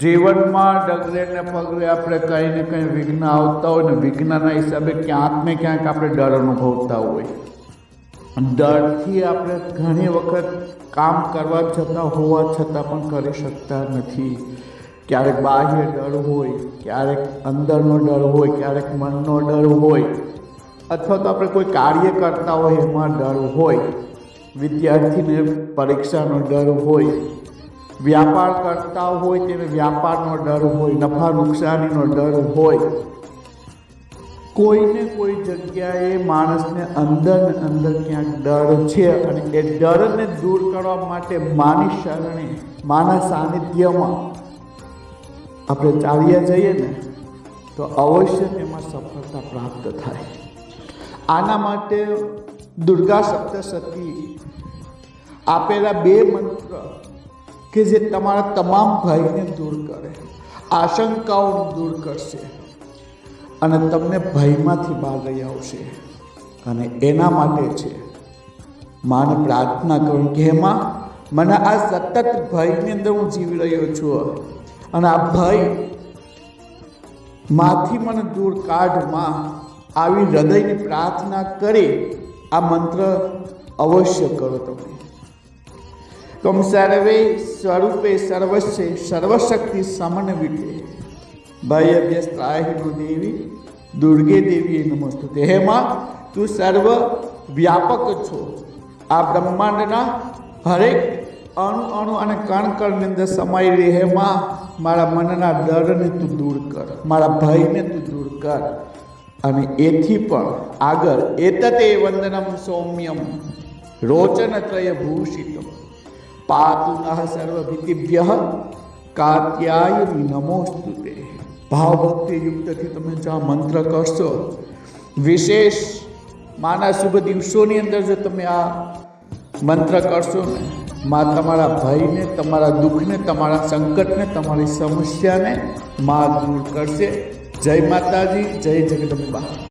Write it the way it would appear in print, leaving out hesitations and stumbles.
જીવનમાં ડગલે ને પગલે આપણે કંઈ ને કંઈ વિઘ્ન આવતા હોય ને વિઘ્નના હિસાબે ક્યાંક ને ક્યાંક આપણે ડર અનુભવતા હોય. ડરથી આપણે ઘણી વખત કામ કરવા છતાં હોવા છતાં પણ કરી શકતા નથી. ક્યારેક બાહ્ય ડર હોય, ક્યારેક અંદરનો ડર હોય, ક્યારેક મનનો ડર હોય, અથવા તો આપણે કોઈ કાર્ય કરતા હોય એમાં ડર હોય, વિદ્યાર્થીને પરીક્ષાનો ડર હોય, વ્યાપાર કરતા હોય તેને વ્યાપારનો ડર હોય, નફા નુકસાનીનો ડર હોય. કોઈને કોઈ જગ્યાએ માણસને અંદર ને અંદર ક્યાંક ડર છે અને એ ડરને દૂર કરવા માટે માની શરણે, માના સાનિધ્યમાં આપણે ચાલ્યા જઈએ ને તો અવશ્ય તેમાં સફળતા પ્રાપ્ત થાય. આના માટે દુર્ગા સપ્તશતી આપેલા 2 મંત્ર કે જે તમારા તમામ ભયને દૂર કરે, આશંકાઓને દૂર કરશે અને તમને ભયમાંથી બહાર લઈ આવશે. અને એના માટે છે માને પ્રાર્થના કરું કે એમાં મને આ સતત ભયની અંદર હું જીવી રહ્યો છું અને આ ભય માંથી મને દૂર કાઢમાં આવી હૃદયની પ્રાર્થના કરી આ મંત્ર અવશ્ય કરો. તમે તમ સર્વે સ્વરૂપે સર્વસ્ય સર્વશક્તિ સમન્વિતે ભય વ્યસ્ત્રાહિનો દેવી દુર્ગે દેવી નમસ્તુતે. હેમાં તું સર્વ વ્યાપક છો. આ બ્રહ્માંડના હરેક અણુ અણુ અને કણ કણની અંદર સમાઈ રહી. હેમાં મારા મનના ડરને તું દૂર કર, મારા ભયને તું દૂર કર. અને એથી પણ આગળ એતતે વંદનમ સૌમ્યમ રોચનત્રય ભૂષિતમ પાતુ નઃ સર્વભીતિભ્યઃ કાત્યાયની નમોસ્તુતે. ભાવભક્તિ યુક્તથી તમે જો આ મંત્ર કરશો, વિશેષ માના શુભ દિવસોની અંદર જો તમે આ મંત્ર કરશો ને, માં તમારા ભયને, તમારા દુઃખને, તમારા સંકટને, તમારી સમસ્યાને માં દૂર કરશે. જય માતાજી, જય જગદંબા.